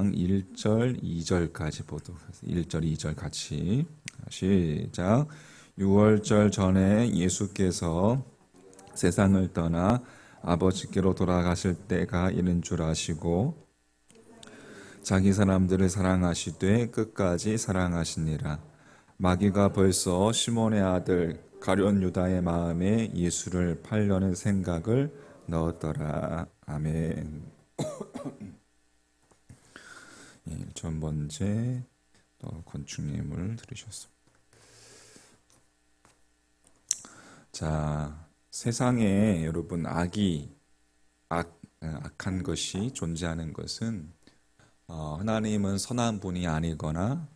1절, 2절까지 보도록 하겠습니다. 1절, 2절 같이 시작. 6월절 전에 예수께서 세상을 떠나 아버지께로 돌아가실 때가 이른 줄 아시고 자기 사람들을 사랑하시되 끝까지 사랑하시니라. 마귀가 벌써 시몬의 아들 가룟 유다의 마음에 예수를 팔려는 생각을 넣었더라. 아멘. 전 번째 건축예물 들으셨습니다. 자, 세상에 여러분 악한 것이 존재하는 것은 하나님은 선한 분이 아니거나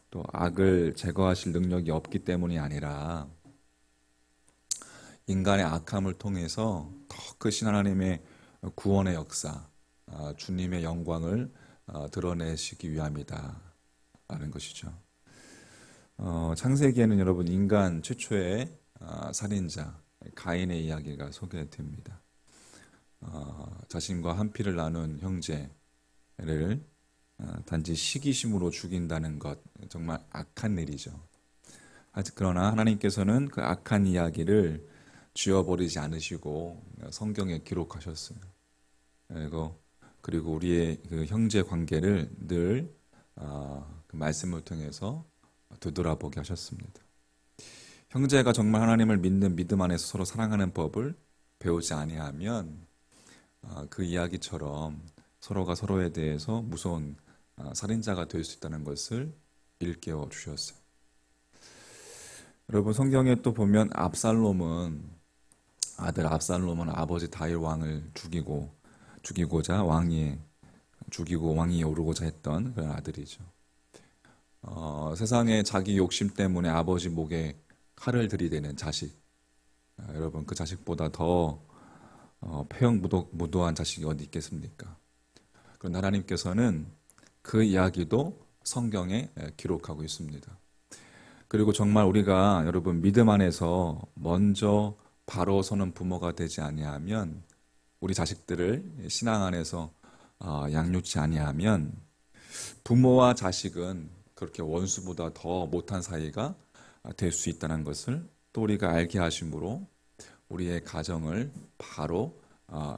또 악을 제거하실 능력이 없기 때문이 아니라 인간의 악함을 통해서 더 크신 하나님의 구원의 역사, 주님의 영광을 드러내시기 위함이다 라는 것이죠. 창세기에는 여러분 인간 최초의 살인자 가인의 이야기가 소개됩니다. 자신과 한 피를 나눈 형제를 단지 시기심으로 죽인다는 것, 정말 악한 일이죠. 그러나 하나님께서는 그 악한 이야기를 지워버리지 않으시고 성경에 기록하셨어요. 그리고 우리의 그 형제 관계를 늘 그 말씀을 통해서 되돌아보게 하셨습니다. 형제가 정말 하나님을 믿는 믿음 안에서 서로 사랑하는 법을 배우지 아니하면 그 이야기처럼 서로가 서로에 대해서 무서운 살인자가 될 수 있다는 것을 일깨워 주셨어요. 여러분 성경에 또 보면 아들 압살롬은 아버지 다윗 왕을 죽이고자 왕위에 오르고자 했던 그런 아들이죠. 세상에 자기 욕심 때문에 아버지 목에 칼을 들이대는 자식, 여러분 그 자식보다 더 폐역무도한 자식이 어디 있겠습니까? 그런데 하나님께서는 그 이야기도 성경에 기록하고 있습니다. 그리고 정말 우리가 여러분 믿음 안에서 먼저 바로 서는 부모가 되지 아니하면, 우리 자식들을 신앙 안에서 양육치 아니하면 부모와 자식은 그렇게 원수보다 더 못한 사이가 될 수 있다는 것을 또 우리가 알게 하심으로 우리의 가정을 바로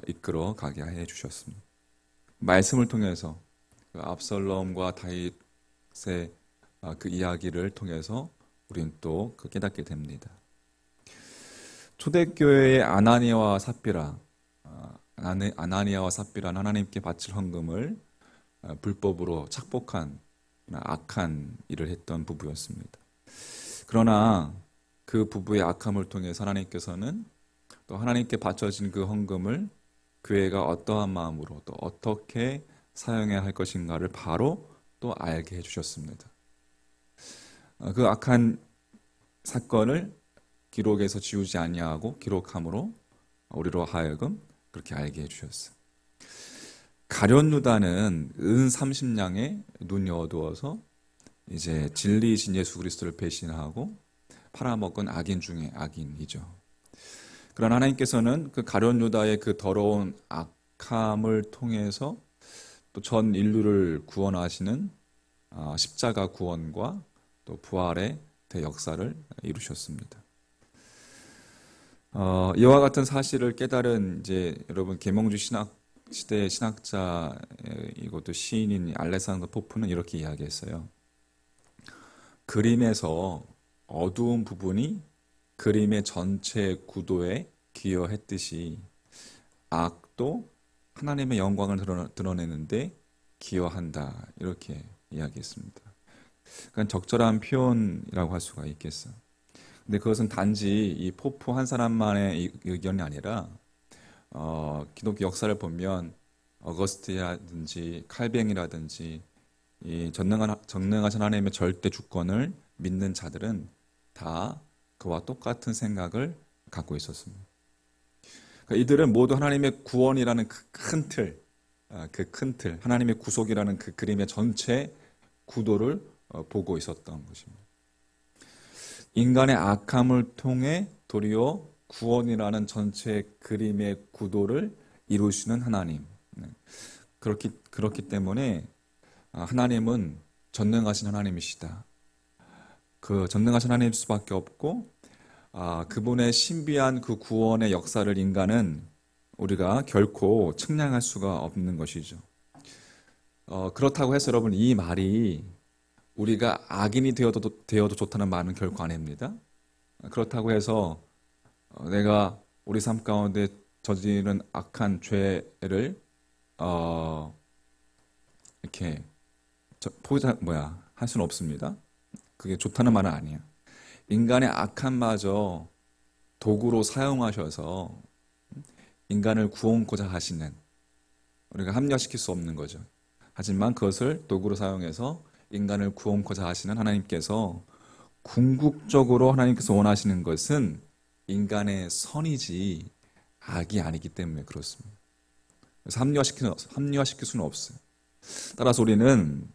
이끌어 가게 해 주셨습니다. 말씀을 통해서 그 압살롬과 다윗의 그 이야기를 통해서 우리는 또 깨닫게 됩니다. 초대교회의 아나니아와 삽비라는 하나님께 바칠 헌금을 불법으로 착복한 악한 일을 했던 부부였습니다. 그러나 그 부부의 악함을 통해서 하나님께서는 또 하나님께 바쳐진 그 헌금을 교회가 어떠한 마음으로 또 어떻게 사용해야 할 것인가를 바로 또 알게 해주셨습니다. 그 악한 사건을 기록에서 지우지 아니하고 기록함으로 우리로 하여금 그렇게 알게 해주셨어요. 가룟 유다는 은 30냥에 눈이 어두워서 이제 진리이신 예수 그리스도를 배신하고 팔아먹은 악인 중에 악인이죠. 그러나 하나님께서는 그 가룟 유다의 그 더러운 악함을 통해서 또 전 인류를 구원하시는 십자가 구원과 또 부활의 대역사를 이루셨습니다. 이와 같은 사실을 깨달은 이제 여러분 계몽주 시대의 신학자이고도 시인인 알렉산더 포프는 이렇게 이야기했어요. 그림에서 어두운 부분이 그림의 전체 구도에 기여했듯이 악도 하나님의 영광을 드러내는데 기여한다, 이렇게 이야기했습니다. 그러니까 적절한 표현이라고 할 수가 있겠어요. 근데 그것은 단지 이 포프 한 사람만의 의견이 아니라 기독교 역사를 보면 어거스트라든지 칼뱅이라든지 이 전능하신 하나님의 절대 주권을 믿는 자들은 다 그와 똑같은 생각을 갖고 있었습니다. 그러니까 이들은 모두 하나님의 구원이라는 그 큰 틀, 하나님의 구속이라는 그 그림의 전체 구도를 보고 있었던 것입니다. 인간의 악함을 통해 도리어 구원이라는 전체 그림의 구도를 이루시는 하나님. 그렇기 때문에 하나님은 전능하신 하나님이시다. 그 전능하신 하나님일 수밖에 없고 그분의 신비한 그 구원의 역사를 인간은 우리가 결코 측량할 수가 없는 것이죠. 그렇다고 해서 여러분 이 말이 우리가 악인이 되어도 좋다는 말은 결코 아닙니다. 그렇다고 해서 내가 우리 삶 가운데 저지른 악한 죄를 이렇게 할 수는 없습니다. 그게 좋다는 말은 아니에요. 인간의 악함마저 도구로 사용하셔서 인간을 구원코자 하시는, 우리가 합리화시킬 수 없는 거죠. 하지만 그것을 도구로 사용해서 인간을 구원코자 하시는 하나님께서 궁극적으로 하나님께서 원하시는 것은 인간의 선이지 악이 아니기 때문에 그렇습니다. 그래서 합리화시킬 수는 없어요. 따라서 우리는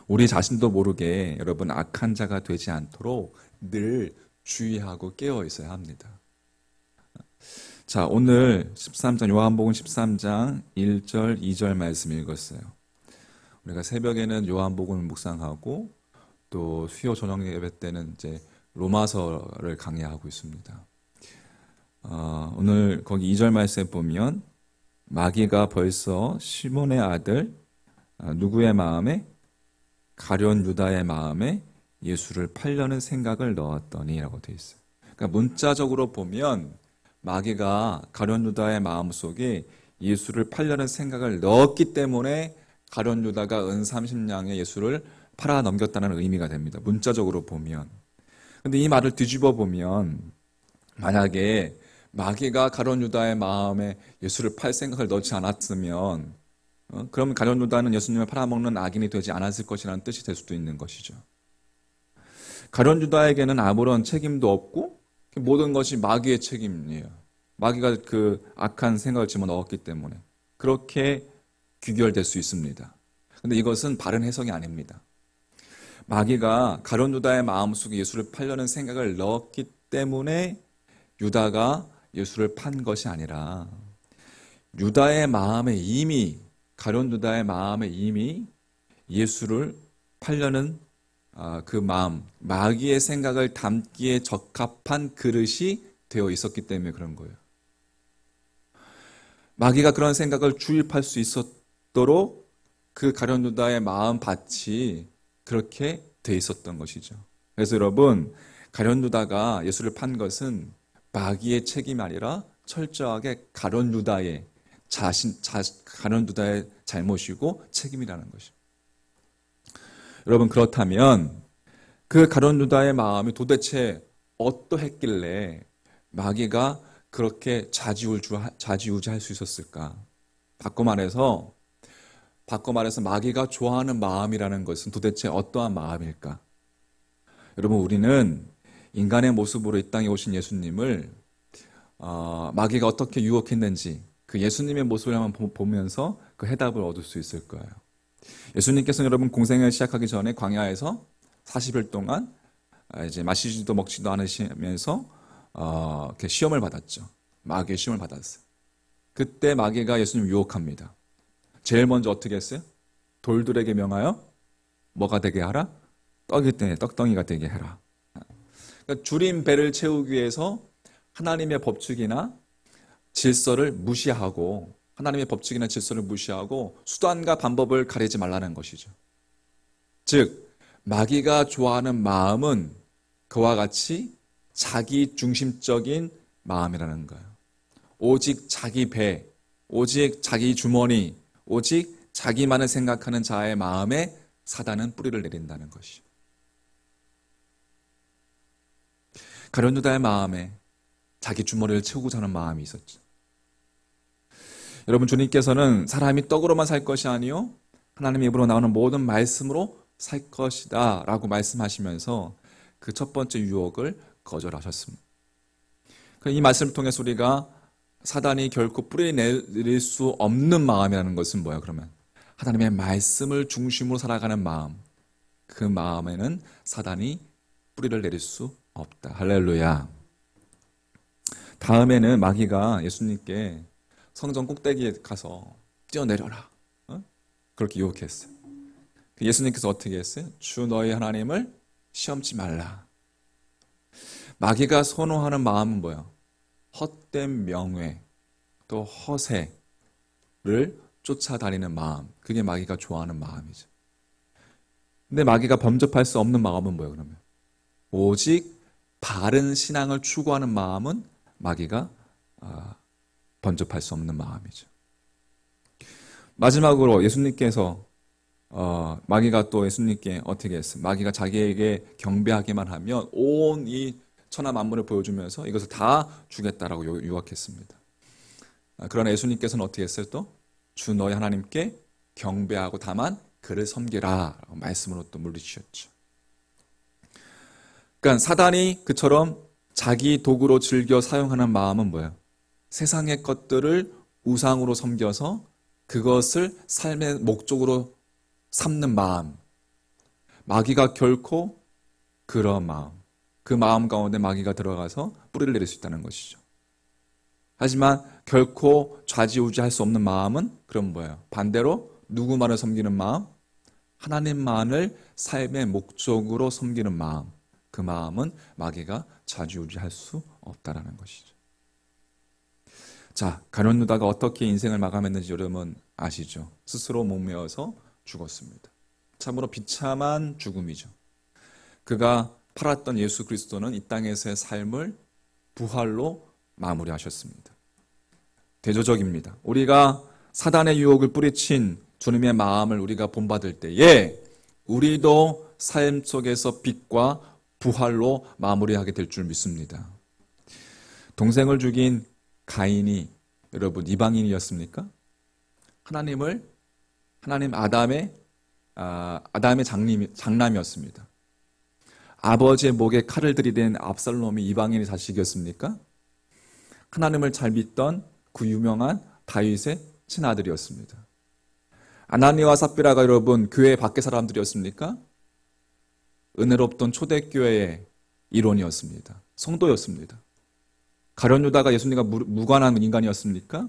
우리 자신도 모르게 여러분 악한 자가 되지 않도록 늘 주의하고 깨어 있어야 합니다. 자, 오늘 13장 요한복음 13장 1절 2절 말씀 읽었어요. 우리가 새벽에는 요한복음을 묵상하고 또 수요 저녁 예배 때는 이제 로마서를 강의하고 있습니다. 오늘 거기 2절 말씀에 보면 마귀가 벌써 시몬의 아들 누구의 마음에? 가룟 유다의 마음에 예수를 팔려는 생각을 넣었더니 라고 되어 있어요. 그러니까 문자적으로 보면 마귀가 가룟 유다의 마음속에 예수를 팔려는 생각을 넣었기 때문에 가룟 유다가 은 30냥에 예수를 팔아 넘겼다는 의미가 됩니다. 문자적으로 보면. 근데 이 말을 뒤집어 보면 만약에 마귀가 가룟 유다의 마음에 예수를 팔 생각을 넣지 않았으면 그럼 가룟 유다는 예수님을 팔아먹는 악인이 되지 않았을 것이라는 뜻이 될 수도 있는 것이죠. 가룟 유다에게는 아무런 책임도 없고 모든 것이 마귀의 책임이에요. 마귀가 그 악한 생각을 집어넣었기 때문에 그렇게 귀결될 수 있습니다. 근데 이것은 바른 해석이 아닙니다. 마귀가 가룟 유다의 마음속에 예수를 팔려는 생각을 넣었기 때문에 유다가 예수를 판 것이 아니라 유다의 마음에 이미 가룟 유다의 마음에 이미 예수를 팔려는 그 마음, 마귀의 생각을 담기에 적합한 그릇이 되어 있었기 때문에 그런 거예요. 마귀가 그런 생각을 주입할 수 있었도록 그 가룟 유다의 마음 밭이 그렇게 돼 있었던 것이죠. 그래서 여러분, 가룟 유다가 예수를 판 것은 마귀의 책임이 아니라 철저하게 가룟 유다의 가룟 유다의 잘못이고 책임이라는 것입니다. 여러분, 그렇다면 그 가룟 유다의 마음이 도대체 어떠했길래 마귀가 그렇게 좌지우지할 수 있었을까? 바꿔 말해서 마귀가 좋아하는 마음이라는 것은 도대체 어떠한 마음일까? 여러분, 우리는 인간의 모습으로 이 땅에 오신 예수님을 마귀가 어떻게 유혹했는지 그 예수님의 모습을 한번 보면서 그 해답을 얻을 수 있을 거예요. 예수님께서는 여러분 공생을 시작하기 전에 광야에서 40일 동안 이제 마시지도 먹지도 않으시면서 이렇게 시험을 받았죠. 마귀의 시험을 받았어요. 그때 마귀가 예수님을 유혹합니다. 제일 먼저 어떻게 했어요? 돌들에게 명하여 뭐가 되게 하라? 떡덩이가 되게 해라. 그러니까 줄인 배를 채우기 위해서 하나님의 법칙이나 질서를 무시하고 수단과 방법을 가리지 말라는 것이죠. 즉 마귀가 좋아하는 마음은 그와 같이 자기 중심적인 마음이라는 거예요. 오직 자기 배, 오직 자기 주머니, 오직 자기만을 생각하는 자의 마음에 사단은 뿌리를 내린다는 것이죠. 가룟 유다의 마음에 자기 주머니를 채우고자 하는 마음이 있었죠. 여러분, 주님께서는 사람이 떡으로만 살 것이 아니요 하나님의 입으로 나오는 모든 말씀으로 살 것이다 라고 말씀하시면서 그 첫 번째 유혹을 거절하셨습니다. 이 말씀을 통해서 우리가 사단이 결코 뿌리 내릴 수 없는 마음이라는 것은 뭐야? 그러면 하나님의 말씀을 중심으로 살아가는 마음, 그 마음에는 사단이 뿌리를 내릴 수 없다. 할렐루야. 다음에는 마귀가 예수님께 성전 꼭대기에 가서 뛰어내려라, 그렇게 유혹했어요. 예수님께서 어떻게 했어요? 주 너희 하나님을 시험치 말라. 마귀가 선호하는 마음은 뭐예요? 헛된 명예, 또 허세를 쫓아다니는 마음. 그게 마귀가 좋아하는 마음이죠. 근데 마귀가 범접할 수 없는 마음은 뭐예요, 그러면? 오직 바른 신앙을 추구하는 마음은 마귀가 범접할 수 없는 마음이죠. 마지막으로 예수님께서 마귀가 또 예수님께 어떻게 했어요? 마귀가 자기에게 경배하기만 하면 온 이 천하 만물을 보여주면서 이것을 다 주겠다라고 유혹했습니다. 그러나 예수님께서는 어떻게 했어요? 또 주 너희 하나님께 경배하고 다만 그를 섬기라 라고 말씀으로 또 물리치셨죠. 그러니까 사단이 그처럼 자기 도구로 즐겨 사용하는 마음은 뭐예요? 세상의 것들을 우상으로 섬겨서 그것을 삶의 목적으로 삼는 마음. 마귀가 결코 그런 마음, 그 마음 가운데 마귀가 들어가서 뿌리를 내릴 수 있다는 것이죠. 하지만 결코 좌지우지할 수 없는 마음은 그럼 뭐예요? 반대로 누구만을 섬기는 마음? 하나님만을 삶의 목적으로 섬기는 마음. 그 마음은 마귀가 좌지우지할 수 없다라는 것이죠. 자, 가룟 유다가 어떻게 인생을 마감했는지 여러분 아시죠? 스스로 목매어서 죽었습니다. 참으로 비참한 죽음이죠. 그가 팔았던 예수 그리스도는 이 땅에서의 삶을 부활로 마무리하셨습니다. 대조적입니다. 우리가 사단의 유혹을 뿌리친 주님의 마음을 우리가 본받을 때에 우리도 삶 속에서 빛과 부활로 마무리하게 될 줄 믿습니다. 동생을 죽인 가인이 여러분 이방인이었습니까? 하나님 아담의 장남이었습니다. 아버지의 목에 칼을 들이댄 압살롬이 이방인의 자식이었습니까? 하나님을 잘 믿던 그 유명한 다윗의 친아들이었습니다. 아나니와 삽비라가 여러분 교회 밖의 사람들이었습니까? 은혜롭던 초대교회의 일원이었습니다. 성도였습니다. 가룟 유다가 예수님과 무관한 인간이었습니까?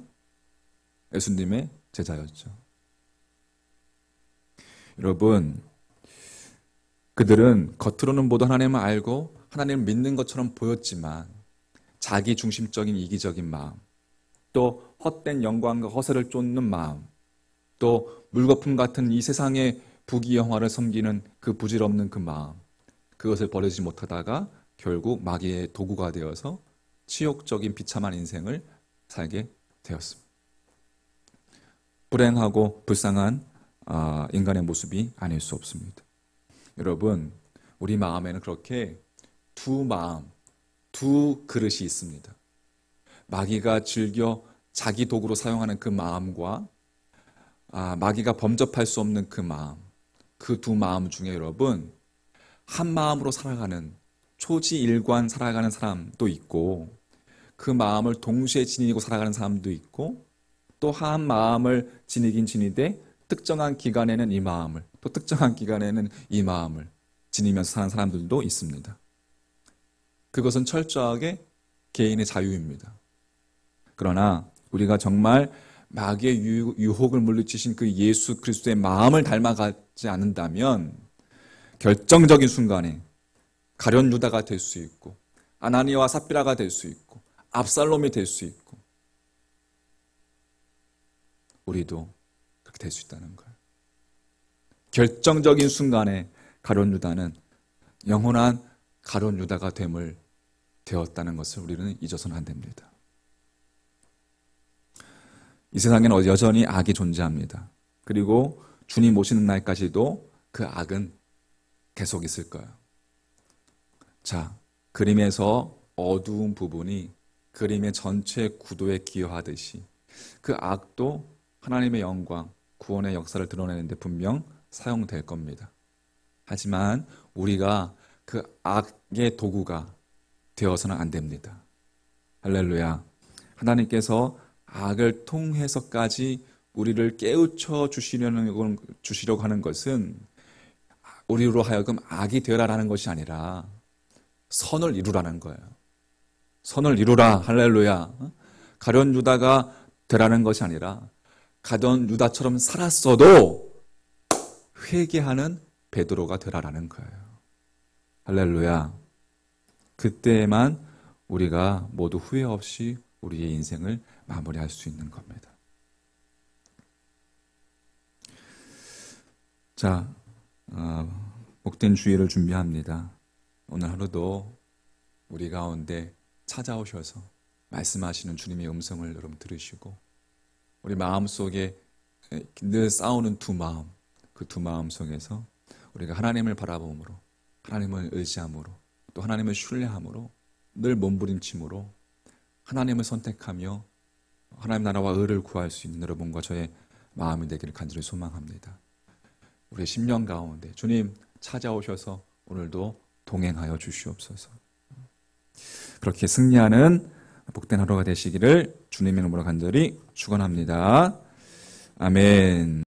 예수님의 제자였죠. 여러분, 그들은 겉으로는 모두 하나님을 알고 하나님을 믿는 것처럼 보였지만 자기 중심적인 이기적인 마음, 또 헛된 영광과 허세를 쫓는 마음, 또 물거품 같은 이 세상의 부귀영화를 섬기는 그 부질없는 그 마음, 그것을 버리지 못하다가 결국 마귀의 도구가 되어서 치욕적인 비참한 인생을 살게 되었습니다. 불행하고 불쌍한 인간의 모습이 아닐 수 없습니다. 여러분, 우리 마음에는 그렇게 두 마음, 두 그릇이 있습니다. 마귀가 즐겨 자기 도구로 사용하는 그 마음과 마귀가 범접할 수 없는 그 마음, 그 두 마음 중에 여러분 한 마음으로 살아가는 초지일관 살아가는 사람도 있고 그 마음을 동시에 지니고 살아가는 사람도 있고 또 한 마음을 지니긴 지니되 특정한 기간에는 이 마음을 또 특정한 기간에는 이 마음을 지니면서 사는 사람들도 있습니다. 그것은 철저하게 개인의 자유입니다. 그러나 우리가 정말 마귀의 유혹을 물리치신 그 예수 그리스도의 마음을 닮아가지 않는다면 결정적인 순간에 가룟 유다가 될 수 있고 아나니아와 삽비라가 될 수 있고 압살롬이 될 수 있고 우리도 그렇게 될 수 있다는 거예요. 결정적인 순간에 가룟 유다는 영원한 가룟 유다가 됨을 되었다는 것을 우리는 잊어서는 안 됩니다. 이 세상에는 여전히 악이 존재합니다. 그리고 주님 오시는 날까지도 그 악은 계속 있을 거예요. 자, 그림에서 어두운 부분이 그림의 전체 구도에 기여하듯이 그 악도 하나님의 영광, 구원의 역사를 드러내는 데 분명 사용될 겁니다. 하지만 우리가 그 악의 도구가 되어서는 안 됩니다. 할렐루야. 하나님께서 악을 통해서까지 우리를 깨우쳐 주시려고 하는 것은 우리로 하여금 악이 되어라라는 것이 아니라 선을 이루라는 거예요. 선을 이루라. 할렐루야. 가룟 유다가 되라는 것이 아니라 가룟 유다처럼 살았어도 회개하는 베드로가 되라라는 거예요. 할렐루야. 그때만 우리가 모두 후회 없이 우리의 인생을 마무리할 수 있는 겁니다. 자, 복된 주일을 준비합니다. 오늘 하루도 우리 가운데 찾아오셔서 말씀하시는 주님의 음성을 여러분 들으시고 우리 마음속에 늘 싸우는 두 마음, 그 두 마음 속에서 우리가 하나님을 바라봄으로, 하나님을 의지함으로, 또 하나님을 신뢰함으로, 늘 몸부림침으로 하나님을 선택하며 하나님 나라와 의를 구할 수 있는 여러분과 저의 마음이 되기를 간절히 소망합니다. 우리 심령 가운데 주님 찾아오셔서 오늘도 동행하여 주시옵소서. 그렇게 승리하는 복된 하루가 되시기를 주님의 이름으로 간절히 축원합니다. 아멘.